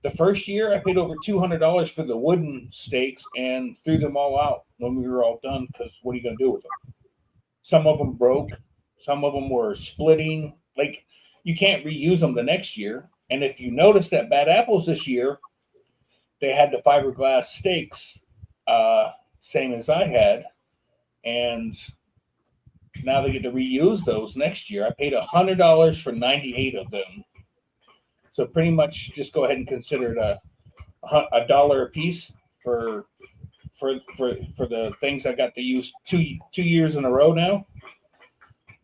the first year I paid over $200 for the wooden stakes and threw them all out when we were all done because what are you going to do with them? Some of them broke. Some of them were splitting. Like, you can't reuse them the next year. And if you notice that Bad Apples this year, they had the fiberglass stakes, same as I had. And now they get to reuse those next year. I paid $100 for 98 of them. So pretty much just go ahead and consider it a dollar a piece for the things I got to use two years in a row now.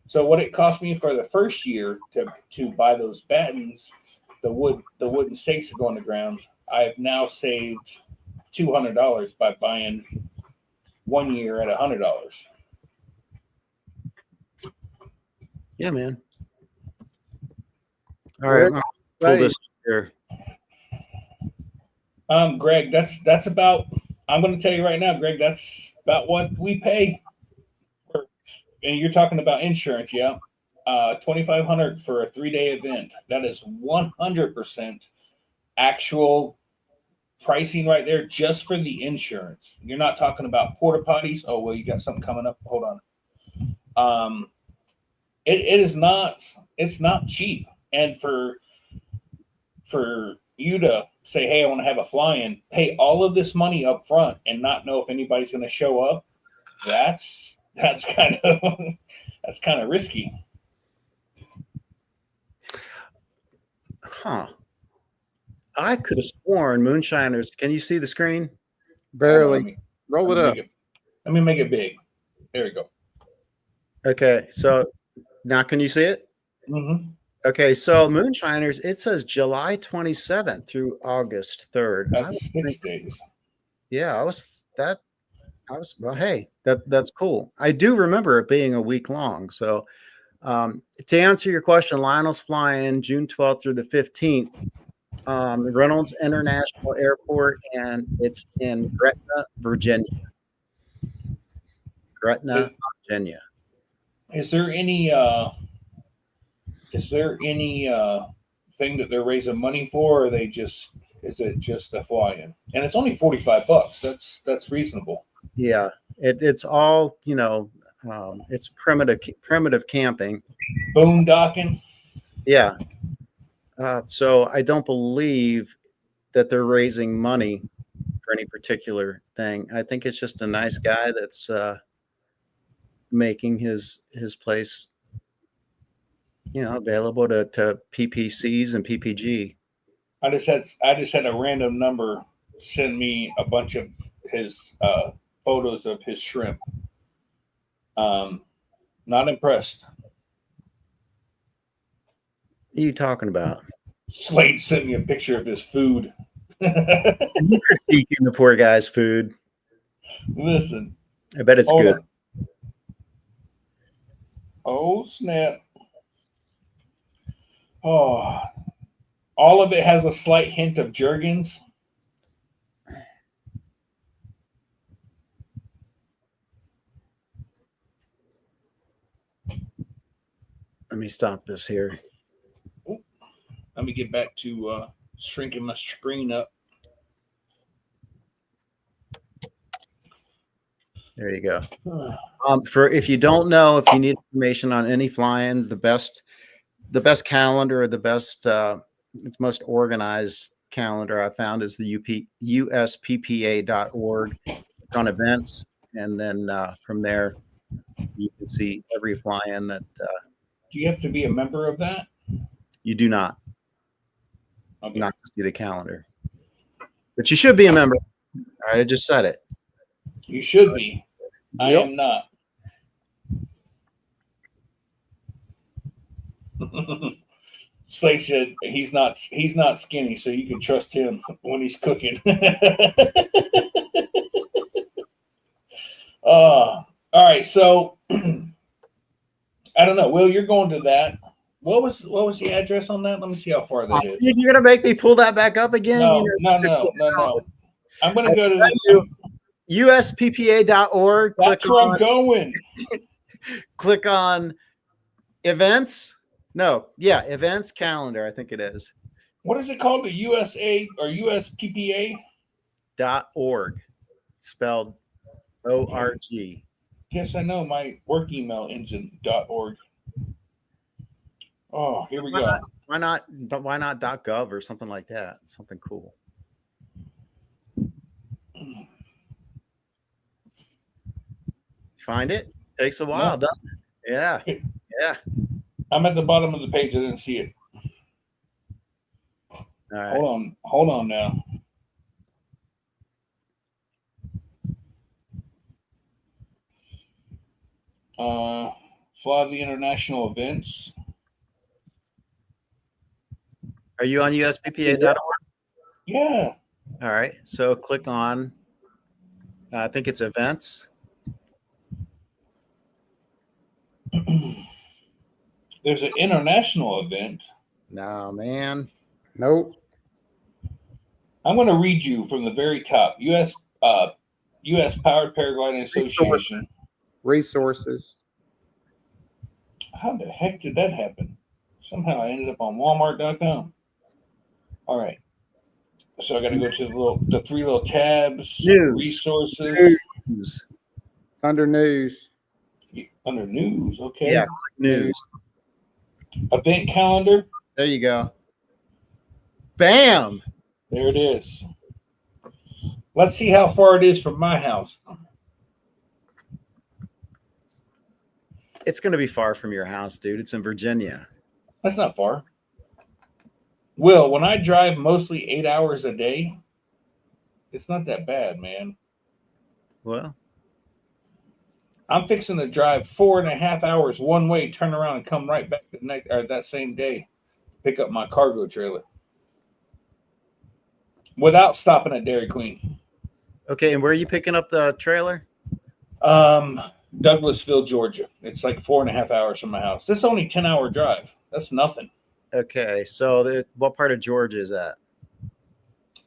So what it cost me for the first year to buy those battens, the wooden stakes that go on the ground, I've now saved $200 by buying 1 year at $100. Yeah, man. All right, I'm pull this here. Greg, that's about. I'm going to tell you right now, Greg. That's about what we pay. And you're talking about insurance, yeah. $2,500 for a 3-day event. That is 100% actual pricing right there, just for the insurance. You're not talking about porta potties. Oh well, you got something coming up. Hold on. It is not. It's not cheap, and for you to say, hey, I want to have a fly-in, pay all of this money up front and not know if anybody's going to show up, that's kind of risky. Huh. I could have sworn Moonshiners. Can you see the screen? Barely. Roll it up. Let me make it big. There we go. Okay, so now can you see it? Mm-hmm. Okay, so Moonshiners, it says July 27th through August 3rd. That's 6 days. Yeah, well, hey, that's cool. I do remember it being a week long. So to answer your question, Lionel's flying June 12th through the 15th. Reynolds International Airport, and it's in Gretna, Virginia. Is there any thing that they're raising money for, or is it just a fly-in? And it's only $45. That's reasonable. Yeah, it's all, it's primitive camping. Boondocking. Yeah. So I don't believe that they're raising money for any particular thing. I think it's just a nice guy that's making his place, available to PPCs and PPG. I just had a random number send me a bunch of his photos of his shrimp. Not impressed. What are you talking about? Slade sent me a picture of his food. You critiquing the poor guy's food. Listen, I bet it's good. Oh snap! Oh, all of it has a slight hint of Jergens. Let me stop this here. Let me get back to shrinking my screen up. There you go. For if you don't know, if you need information on any flying, the best calendar, or the best, most organized calendar I found is the USPPA.org. It's on events, and then from there you can see every fly-in that Do you have to be a member of that? you do not. Okay. Not to see the calendar, but you should be a member. All right, I just said it. You should be. I Yep. am not. Slade said he's not skinny, so you can trust him when he's cooking. All right, so I don't know. Will, you're going to that. What was the address on that? Let me see how far that is. You're gonna make me pull that back up again? No, You know, no. I'm going to go to USPPA.org. That's where I'm going. Click on events. No, yeah, events calendar. I think it is What is it called? The USA or USPPA? .org, spelled ORG. Yes, I know. My work email ends in .org. Oh, here we go. Why not .gov or something like that? Something cool. Find it? Takes a while, doesn't it? Yeah. Yeah. I'm at the bottom of the page. I didn't see it. All right. Hold on now. Fly the international events. Are you on USPPA.org? Yeah. All right. So click on, I think it's events. There's an international event. No, man. Nope. I'm going to read you from the very top. U.S. Powered Paragliding Association. Resources. How the heck did that happen? Somehow I ended up on Walmart.com. All right. So I got to go to the three little tabs. News. Resources. News. It's under news. Under news. Okay. Yeah, news. Event calendar. There you go. Bam. There it is. Let's see how far it is from my house. It's going to be far from your house, dude. It's in Virginia. That's not far. Will, when I drive mostly 8 hours a day, it's not that bad, man. Well, I'm fixing to drive 4.5 hours one way, turn around and come right back that same day, pick up my cargo trailer without stopping at Dairy Queen. okay. And where are you picking up the trailer? Douglasville, Georgia. It's like 4.5 hours from my house. This is only 10-hour drive. That's nothing. Okay. So what part of Georgia is that?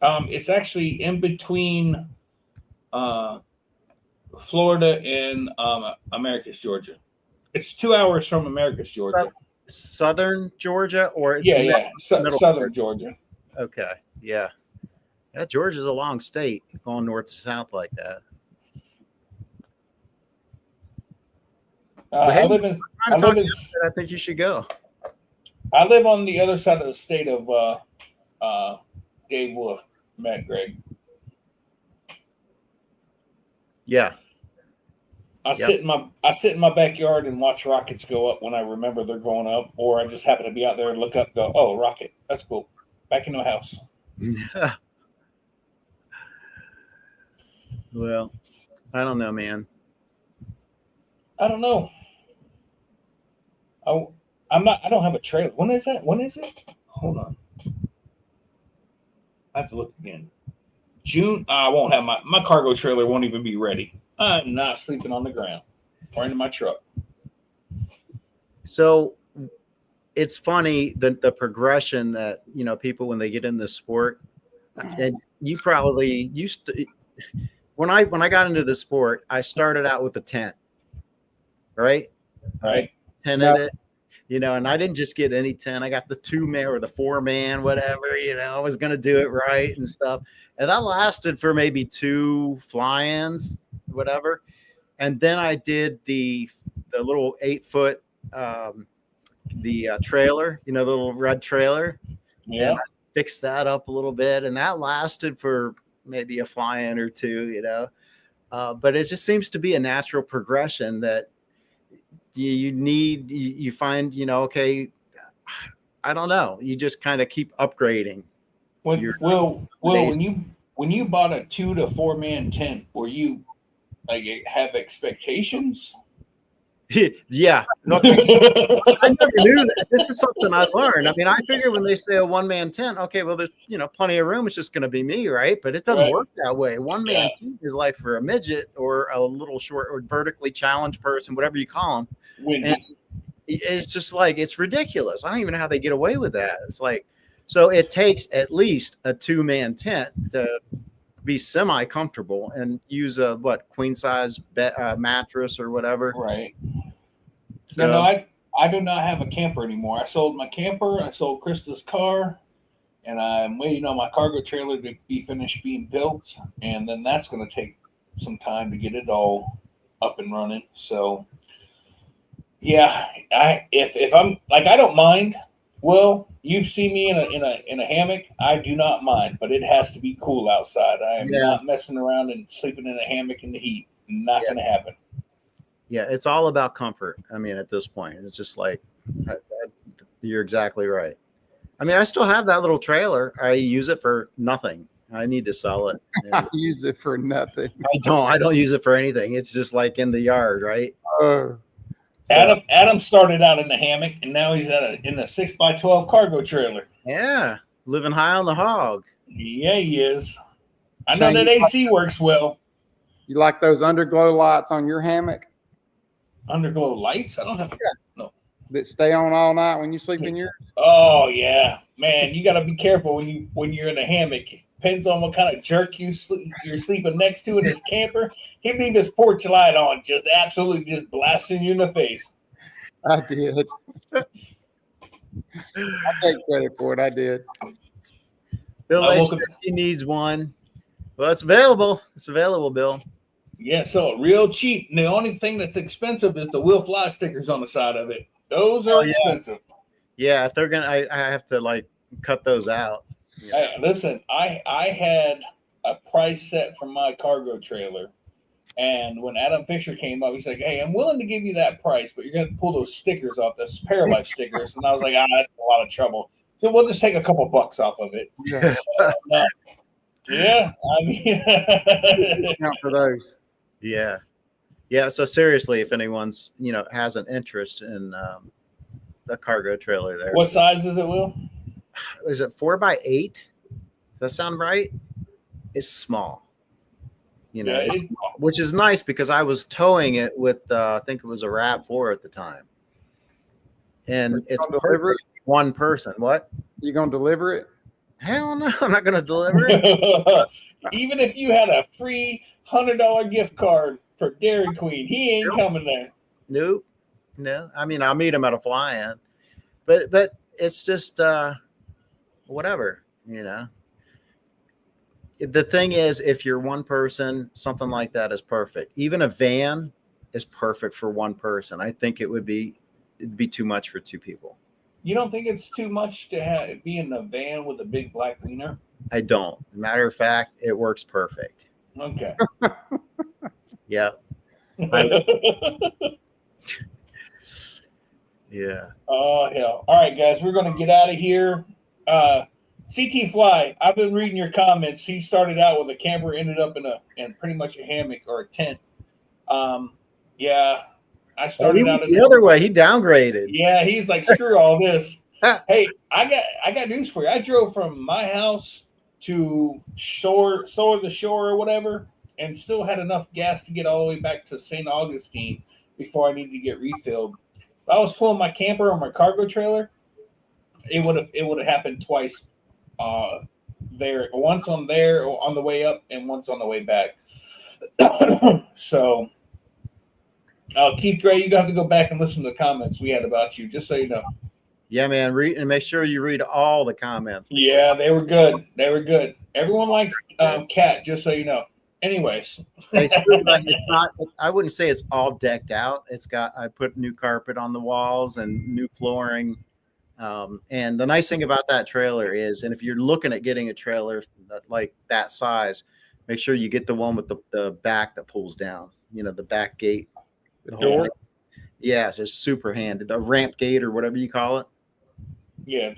It's actually in between Florida and Americus, Georgia. It's 2 hours from Americus, Georgia. Southern Georgia, or it's middle Southern Georgia. Okay. Yeah. Yeah. Georgia's a long state, going north to south like that. I live I think you should go. I live on the other side of the state of Dave Wolf, Matt Gregg. Yeah. I sit in my backyard and watch rockets go up when I remember they're going up, or I just happen to be out there and look up and go, oh, rocket. That's cool. Back into the house. Well, I don't know, man. I don't know. I don't have a trailer. When is that? When is it? Hold on. I have to look again. June. I won't have my cargo trailer won't even be ready. I'm not sleeping on the ground or in my truck. So it's funny the progression that people when they get in this sport, and you probably used to. When I got into the sport, I started out with a tent, right? I Right. tented No. it, and I didn't just get any tent. I got the 2-man or the 4-man, whatever. I was gonna do it right and stuff, and that lasted for maybe 2 fly-ins, whatever. And then I did the little 8-foot the trailer, the little red trailer, Yeah. and I fixed that up a little bit, and that lasted for maybe a fly-in or 2. But it just seems to be a natural progression that you need. You find, okay, I don't know. You just kind of keep upgrading. Will, when you bought a 2 to 4-man tent, were you like have expectations? Yeah. Okay. I never knew that. This is something I learned. I mean, I figured when they say a 1-man tent, okay, well, there's plenty of room. It's just going to be me, right? But it doesn't Right. work that way. 1-man Yeah. tent is like for a midget or a little short or vertically challenged person, whatever you call them. And it's just like it's ridiculous. I don't even know how they get away with that. It's like, so it takes at least a 2-man tent to be semi comfortable and use a queen size mattress or whatever. Right. So, Yeah, no, I do not have a camper anymore. I sold my camper. I sold Krista's car, and I'm waiting on my cargo trailer to be finished being built, and then that's going to take some time to get it all up and running. So, yeah, if I'm like I don't mind. Well, you've seen me in a hammock. I do not mind, but it has to be cool outside. I am Yeah. not messing around and sleeping in a hammock in the heat. Not Yes. going to happen. yeah, it's all about comfort. I mean, at this point, it's just like you're exactly right. I mean, I still have that little trailer. I use it for nothing. I need to sell it. I use it for nothing. I don't use it for anything. It's just like in the yard, right? Oh, So, Adam started out in the hammock, and now he's in a 6x12 cargo trailer. yeah, living high on the hog. Yeah, he is. I know Shane, that AC works well. you like those underglow lights on your hammock Underglow lights. I don't have. that stay on all night when you sleep in yours? Oh yeah, man, you got to be careful when you're in a hammock. Depends on what kind of jerk you're sleeping next to in his camper. He'd leave his porch light on, just absolutely just blasting you in the face. I did. I take credit for it. I did. Bill I H woke up- says he needs one. Well, it's available. It's available, Bill. Yeah, so real cheap. And the only thing that's expensive is the Will Fly stickers on the side of it. Those are yeah. expensive. Yeah, if they're gonna, I have to like cut those out. Hey, listen, I had a price set for my cargo trailer, and when Adam Fisher came up, he's like, "Hey, I'm willing to give you that price, but you're going to pull those stickers off, those Paralife stickers." And I was like, that's a lot of trouble. So we'll just take a couple bucks off of it. Yeah, I mean, Count for those. Yeah. So seriously, if anyone's has an interest in the cargo trailer, there. what size is it, Will? Is it 4x8? Does that sound right? It's small. Yeah, which is nice because I was towing it with I think it was a RAV4 at the time, and it's gonna deliver it? one person. What? You gonna deliver it? Hell no, I'm not going to deliver it. Even if you had a free $100 gift card for Dairy Queen, he ain't coming there. Nope. No. I mean, I'll meet him at a fly-in, but it's just whatever. The thing is, if you're one person, something like that is perfect. Even a van is perfect for one person. I think it'd be too much for 2 people. You don't think it's too much to be in a van with a big black wiener? I don't. Matter of fact, it works perfect. Okay. Yeah. Yeah. Oh, hell. All right, guys, we're going to get out of here. CT Fly, I've been reading your comments. He started out with a camper, ended up in pretty much a hammock or a tent. Yeah, I started out the other way. He downgraded. Yeah, he's like, screw all this. Hey, I got news for you. I drove from my house to the shore or whatever, and still had enough gas to get all the way back to St. Augustine before I needed to get refilled. If I was pulling my camper or my cargo trailer, it would have happened twice. There, once on the way up, and once on the way back. So, Keith Gray, you have to go back and listen to the comments we had about you, just so you know. Yeah, man. Read and make sure you read all the comments. Yeah, they were good. They were good. Everyone likes Cat, just so you know. Anyways, It's not. I wouldn't say it's all decked out. I put new carpet on the walls and new flooring. And the nice thing about that trailer is, and if you're looking at getting a trailer like that size, make sure you get the one with the back that pulls down. You know, the back gate. The door? Yes, it's super handy. The ramp gate or whatever you call it. yeah.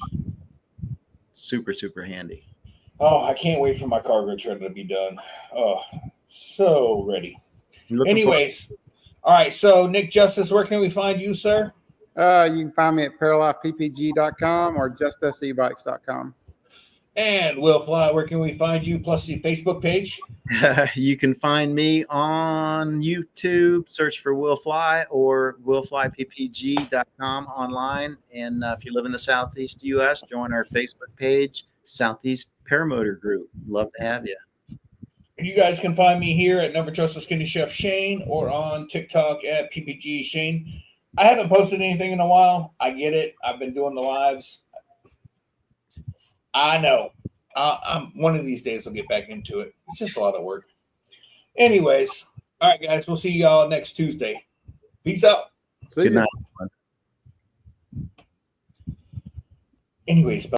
Super, super handy. Oh, I can't wait for my cargo trailer to be done. Oh, so ready. Anyways, all right. So, Nick Justice, where can we find you, sir? You can find me at paralifeppg.com or justusebikes.com. And Will Fly, where can we find you? Plus the Facebook page. You can find me on YouTube, search for Will Fly or willflyppg.com online. And if you live in the Southeast US, join our Facebook page, Southeast Paramotor Group. Love to have you. You guys can find me here at Never Trust the Skinny Chef Shane or on TikTok at PPG Shane. I haven't posted anything in a while. I get it. I've been doing the lives. I know. I'm one of these days I'll get back into it. It's just a lot of work. Anyways, all right, guys. We'll see y'all next Tuesday. Peace out. See Good ya. night. Anyways,